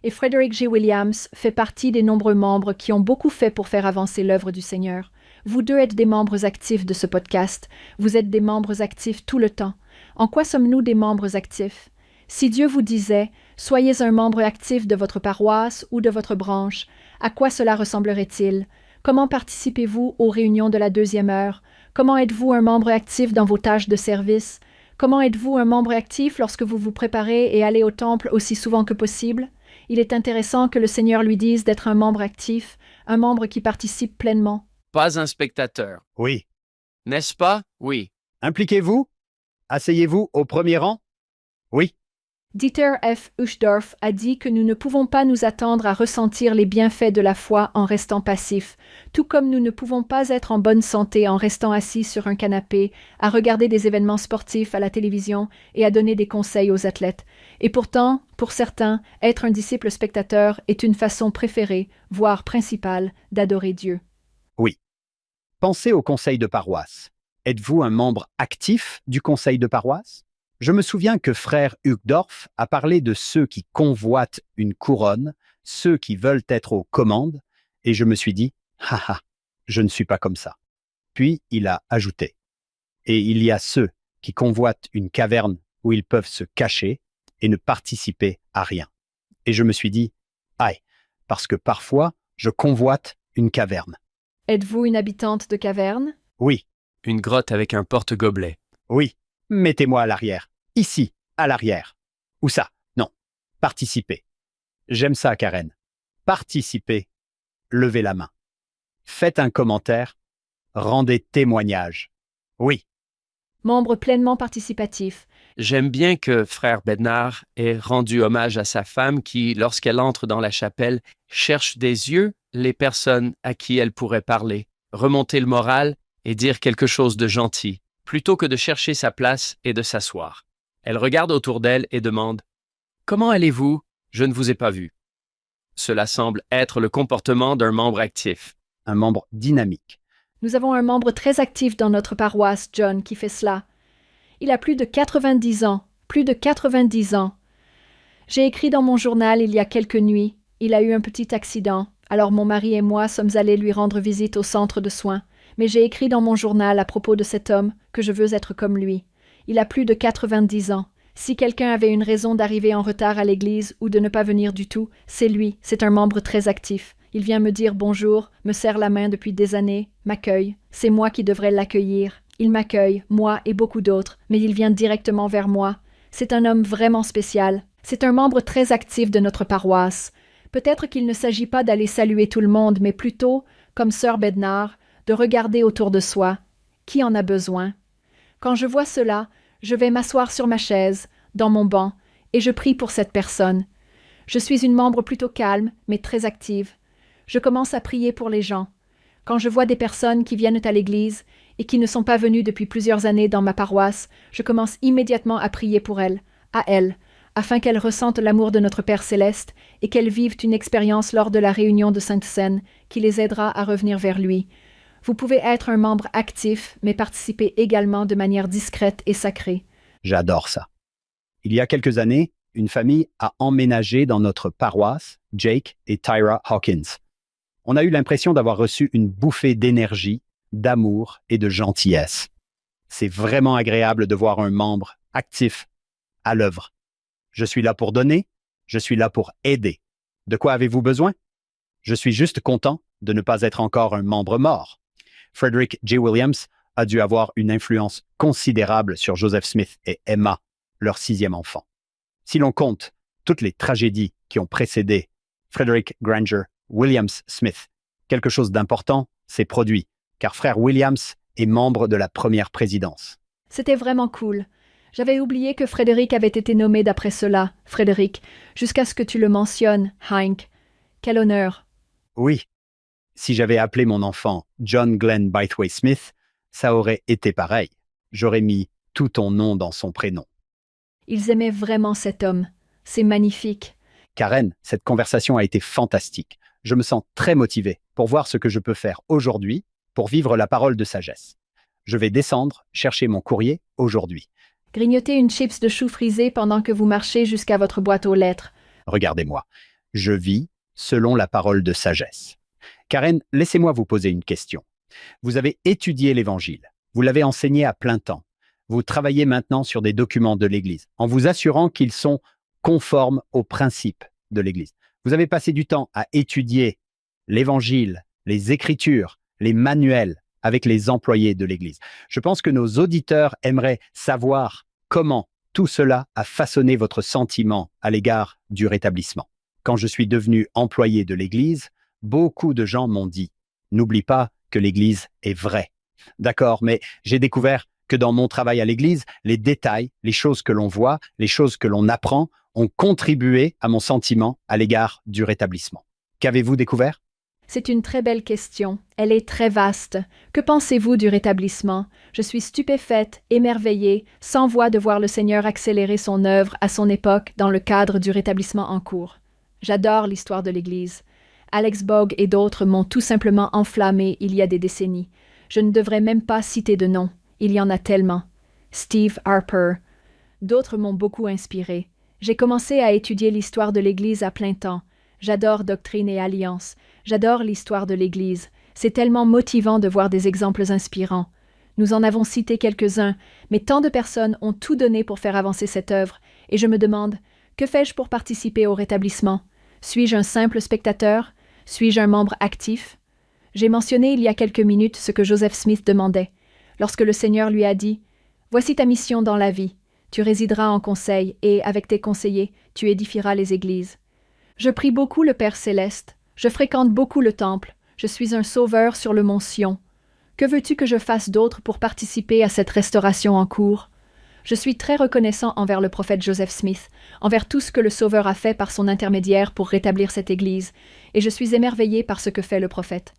Et Frederick J. Williams fait partie des nombreux membres qui ont beaucoup fait pour faire avancer l'œuvre du Seigneur. Vous deux êtes des membres actifs de ce podcast. Vous êtes des membres actifs tout le temps. En quoi sommes-nous des membres actifs? Si Dieu vous disait « Soyez un membre actif de votre paroisse ou de votre branche », à quoi cela ressemblerait-il? Comment participez-vous aux réunions de la 2e heure? Comment êtes-vous un membre actif dans vos tâches de service? Comment êtes-vous un membre actif lorsque vous vous préparez et allez au temple aussi souvent que possible? Il est intéressant que le Seigneur lui dise d'être un membre actif, un membre qui participe pleinement. Pas un spectateur. Oui. N'est-ce pas? Oui. Impliquez-vous? Asseyez-vous au premier rang? Oui. Dieter F. Uchtdorf a dit que nous ne pouvons pas nous attendre à ressentir les bienfaits de la foi en restant passifs, tout comme nous ne pouvons pas être en bonne santé en restant assis sur un canapé, à regarder des événements sportifs à la télévision et à donner des conseils aux athlètes. Et pourtant, pour certains, être un disciple spectateur est une façon préférée, voire principale, d'adorer Dieu. Oui. Pensez au conseil de paroisse. Êtes-vous un membre actif du conseil de paroisse? Je me souviens que frère Uchtdorf a parlé de ceux qui convoitent une couronne, ceux qui veulent être aux commandes, et je me suis dit, haha, je ne suis pas comme ça. Puis il a ajouté, et il y a ceux qui convoitent une caverne où ils peuvent se cacher et ne participer à rien. Et je me suis dit, aïe, parce que parfois, je convoite une caverne. Êtes-vous une habitante de caverne? Oui, Une grotte avec un porte-gobelet. oui, mettez-moi à l'arrière. Ici, à l'arrière. Où ça? Non. Participez. J'aime ça, Karen. Participez. Levez la main. Faites un commentaire. Rendez témoignage. Oui, Membre pleinement participatif. J'aime bien que frère Bednar ait rendu hommage à sa femme qui, lorsqu'elle entre dans la chapelle, cherche des yeux les personnes à qui elle pourrait parler, remonter le moral et dire quelque chose de gentil, plutôt que de chercher sa place et de s'asseoir. Elle regarde autour d'elle et demande « Comment allez-vous? Je ne vous ai pas vu. » Cela semble être le comportement d'un membre actif. un membre dynamique. Nous avons un membre très actif dans notre paroisse, John, qui fait cela. Il a plus de 90 ans. Plus de 90 ans. J'ai écrit dans mon journal il y a quelques nuits. Il a eu un petit accident. Alors mon mari et moi sommes allés lui rendre visite au centre de soins. Mais j'ai écrit dans mon journal à propos de cet homme que je veux être comme lui. Il a plus de 90 ans. Si quelqu'un avait une raison d'arriver en retard à l'église ou de ne pas venir du tout, c'est lui. C'est un membre très actif. Il vient me dire bonjour, me serre la main depuis des années, m'accueille. C'est moi qui devrais l'accueillir. Il m'accueille, moi et beaucoup d'autres, mais il vient directement vers moi. C'est un homme vraiment spécial. C'est un membre très actif de notre paroisse. Peut-être qu'il ne s'agit pas d'aller saluer tout le monde, mais plutôt, comme sœur Bednar, de regarder autour de soi. Qui en a besoin? Quand je vois cela, je vais m'asseoir sur ma chaise, dans mon banc, et je prie pour cette personne. Je suis une membre plutôt calme, mais très active. Je commence à prier pour les gens. Quand je vois des personnes qui viennent à l'église et qui ne sont pas venues depuis plusieurs années dans ma paroisse, je commence immédiatement à prier pour elles, afin qu'elles ressentent l'amour de notre Père céleste et qu'elles vivent une expérience lors de la réunion de Sainte-Seine qui les aidera à revenir vers lui. Vous pouvez être un membre actif, mais participer également de manière discrète et sacrée. J'adore ça. Il y a quelques années, une famille a emménagé dans notre paroisse, Jake et Tyra Hawkins. On a eu l'impression d'avoir reçu une bouffée d'énergie, d'amour et de gentillesse. C'est vraiment agréable de voir un membre actif à l'œuvre. Je suis là pour donner, je suis là pour aider. De quoi avez-vous besoin? Je suis juste content de ne pas être encore un membre mort. Frederick J. Williams a dû avoir une influence considérable sur Joseph Smith et Emma, leur 6e enfant. Si l'on compte toutes les tragédies qui ont précédé Frederick Granger Williams Smith, quelque chose d'important s'est produit, car frère Williams est membre de la première présidence. C'était vraiment cool. J'avais oublié que Frédéric avait été nommé d'après cela, Frédéric, jusqu'à ce que tu le mentionnes, Hank. Quel honneur. Oui, si j'avais appelé mon enfant John Glenn Bythway Smith, ça aurait été pareil. J'aurais mis tout ton nom dans son prénom. Ils aimaient vraiment cet homme. C'est magnifique. Karen, cette conversation a été fantastique. Je me sens très motivé pour voir ce que je peux faire aujourd'hui pour vivre la parole de sagesse. Je vais descendre chercher mon courrier aujourd'hui. Grignotez une chips de chou frisé pendant que vous marchez jusqu'à votre boîte aux lettres. Regardez-moi. Je vis selon la parole de sagesse. Karen, laissez-moi vous poser une question. Vous avez étudié l'Évangile. Vous l'avez enseigné à plein temps. Vous travaillez maintenant sur des documents de l'Église, en vous assurant qu'ils sont conformes aux principes de l'Église. Vous avez passé du temps à étudier l'Évangile, les Écritures, les manuels, avec les employés de l'Église. Je pense que nos auditeurs aimeraient savoir comment tout cela a façonné votre sentiment à l'égard du rétablissement. Quand je suis devenu employé de l'Église, beaucoup de gens m'ont dit « N'oublie pas que l'Église est vraie ». D'accord, mais j'ai découvert que dans mon travail à l'Église, les détails, les choses que l'on voit, les choses que l'on apprend ont contribué à mon sentiment à l'égard du rétablissement. Qu'avez-vous découvert? C'est une très belle question. Elle est très vaste. Que pensez-vous du rétablissement? Je suis stupéfaite, émerveillée, sans voix de voir le Seigneur accélérer son œuvre à son époque dans le cadre du rétablissement en cours. J'adore l'histoire de l'Église. Alex Bogg et d'autres m'ont tout simplement enflammé il y a des décennies. Je ne devrais même pas citer de nom. Il y en a tellement. Steve Harper. D'autres m'ont beaucoup inspiré. J'ai commencé à étudier l'histoire de l'Église à plein temps. J'adore Doctrine et Alliance. J'adore l'histoire de l'Église. C'est tellement motivant de voir des exemples inspirants. Nous en avons cité quelques-uns, mais tant de personnes ont tout donné pour faire avancer cette œuvre, et je me demande, que fais-je pour participer au rétablissement? Suis-je un simple spectateur? Suis-je un membre actif? J'ai mentionné il y a quelques minutes ce que Joseph Smith demandait, lorsque le Seigneur lui a dit « Voici ta mission dans la vie. Tu résideras en conseil, et, avec tes conseillers, tu édifieras les églises. » Je prie beaucoup le Père Céleste. Je fréquente beaucoup le temple. Je suis un sauveur sur le mont Sion. Que veux-tu que je fasse d'autre pour participer à cette restauration en cours? Je suis très reconnaissant envers le prophète Joseph Smith, envers tout ce que le Sauveur a fait par son intermédiaire pour rétablir cette Église, et je suis émerveillé par ce que fait le prophète.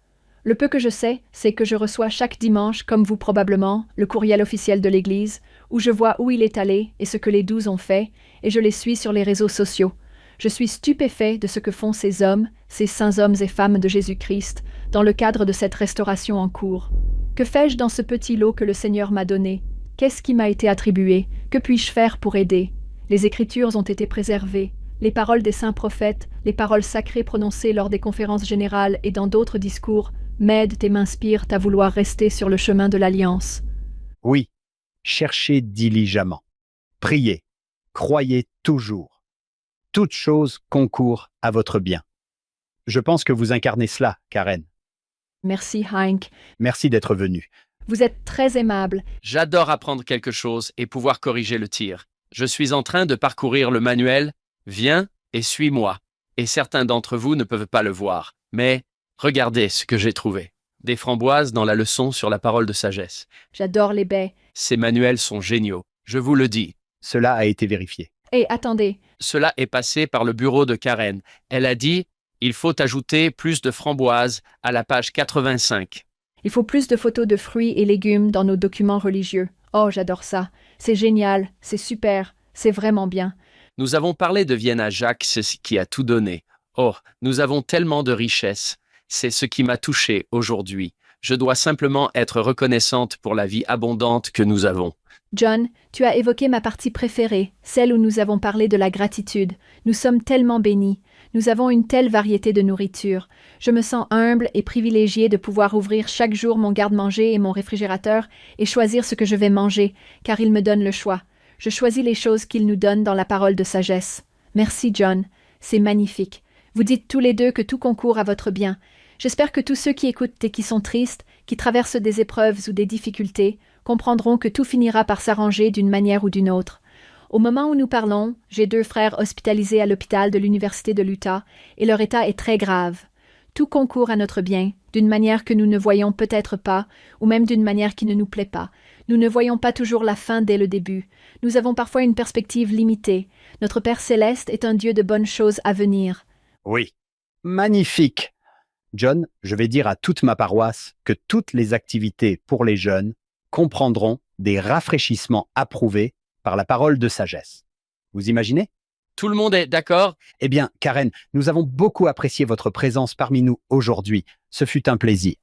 Le peu que je sais, c'est que je reçois chaque dimanche, comme vous probablement, le courriel officiel de l'Église, où je vois où il est allé et ce que les 12 ont fait, et je les suis sur les réseaux sociaux. Je suis stupéfait de ce que font ces hommes, ces saints hommes et femmes de Jésus-Christ, dans le cadre de cette restauration en cours. Que fais-je dans ce petit lot que le Seigneur m'a donné? Qu'est-ce qui m'a été attribué? Que puis-je faire pour aider? Les Écritures ont été préservées. Les paroles des saints prophètes, les paroles sacrées prononcées lors des conférences générales et dans d'autres discours m'aident et m'inspirent à vouloir rester sur le chemin de l'Alliance. Oui, cherchez diligemment. Priez. Croyez toujours. Toute chose concourt à votre bien. Je pense que vous incarnez cela, Karen. Merci, Hank. Merci d'être venu. Vous êtes très aimable. J'adore apprendre quelque chose et pouvoir corriger le tir. Je suis en train de parcourir le manuel. Viens et suis-moi. Et certains d'entre vous ne peuvent pas le voir. Mais regardez ce que j'ai trouvé. Des framboises dans la leçon sur la parole de sagesse. J'adore les baies. Ces manuels sont géniaux. Je vous le dis. Cela a été vérifié. Et attendez, Cela est passé par le bureau de Karen. Elle a dit « Il faut ajouter plus de framboises à la page 85 ». il faut plus de photos de fruits et légumes dans nos documents religieux. Oh, j'adore ça. C'est génial, c'est super, c'est vraiment bien. Nous avons parlé de Vienne à Jacques, c'est ce qui a tout donné. Oh, nous avons tellement de richesses. C'est ce qui m'a touché aujourd'hui. Je dois simplement être reconnaissante pour la vie abondante que nous avons. John, tu as évoqué ma partie préférée, celle où nous avons parlé de la gratitude. Nous sommes tellement bénis. Nous avons une telle variété de nourriture. Je me sens humble et privilégiée de pouvoir ouvrir chaque jour mon garde-manger et mon réfrigérateur et choisir ce que je vais manger, car il me donne le choix. Je choisis les choses qu'il nous donne dans la parole de sagesse. Merci, John. C'est magnifique. Vous dites tous les deux que tout concourt à votre bien. J'espère que tous ceux qui écoutent et qui sont tristes, qui traversent des épreuves ou des difficultés, comprendront que tout finira par s'arranger d'une manière ou d'une autre. Au moment où nous parlons, j'ai 2 frères hospitalisés à l'hôpital de l'Université de l'Utah et leur état est très grave. Tout concourt à notre bien, d'une manière que nous ne voyons peut-être pas, ou même d'une manière qui ne nous plaît pas. Nous ne voyons pas toujours la fin dès le début. Nous avons parfois une perspective limitée. Notre Père Céleste est un Dieu de bonnes choses à venir. Oui. Magnifique. John, je vais dire à toute ma paroisse que toutes les activités pour les jeunes comprendront des rafraîchissements approuvés par la parole de sagesse. Vous imaginez? Tout le monde est d'accord? Eh bien, Karen, nous avons beaucoup apprécié votre présence parmi nous aujourd'hui. Ce fut un plaisir.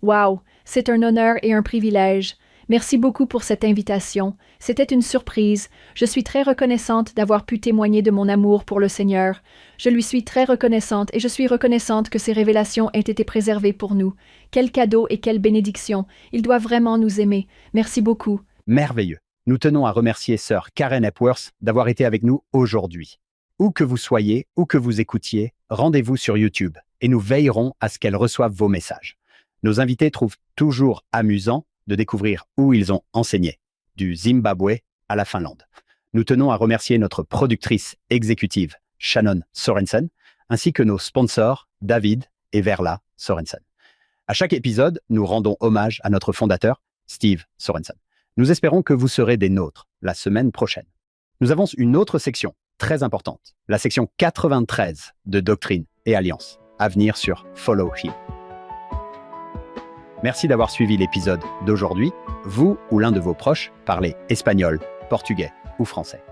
Wow, c'est un honneur et un privilège. Merci beaucoup pour cette invitation. C'était une surprise. Je suis très reconnaissante d'avoir pu témoigner de mon amour pour le Seigneur. Je lui suis très reconnaissante et je suis reconnaissante que ces révélations aient été préservées pour nous. Quel cadeau et quelle bénédiction. Il doit vraiment nous aimer. Merci beaucoup. Merveilleux. Nous tenons à remercier sœur Karen Epworth d'avoir été avec nous aujourd'hui. Où que vous soyez, où que vous écoutiez, rendez-vous sur YouTube et nous veillerons à ce qu'elle reçoive vos messages. Nos invités trouvent toujours amusant de découvrir où ils ont enseigné, du Zimbabwe à la Finlande. Nous tenons à remercier notre productrice exécutive, Shannon Sorensen, ainsi que nos sponsors, David et Verla Sorensen. À chaque épisode, nous rendons hommage à notre fondateur, Steve Sorensen. Nous espérons que vous serez des nôtres la semaine prochaine. Nous avons une autre section très importante, la section 93 de Doctrine et Alliance, à venir sur Follow Him. Merci d'avoir suivi l'épisode d'aujourd'hui. Vous ou l'un de vos proches parlez espagnol, portugais ou français.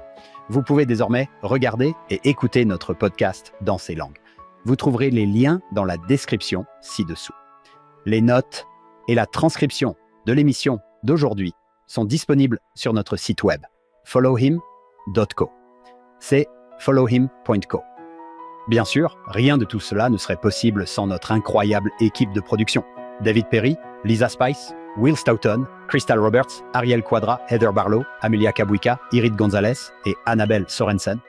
Vous pouvez désormais regarder et écouter notre podcast dans ces langues. Vous trouverez les liens dans la description ci-dessous. Les notes et la transcription de l'émission d'aujourd'hui sont disponibles sur notre site web followhim.co. C'est followhim.co. Bien sûr, rien de tout cela ne serait possible sans notre incroyable équipe de production. David Perry, Lisa Spice, Will Stoughton, Crystal Roberts, Ariel Quadra, Heather Barlow, Amelia Kabuika, Irid Gonzalez et Annabelle Sorensen.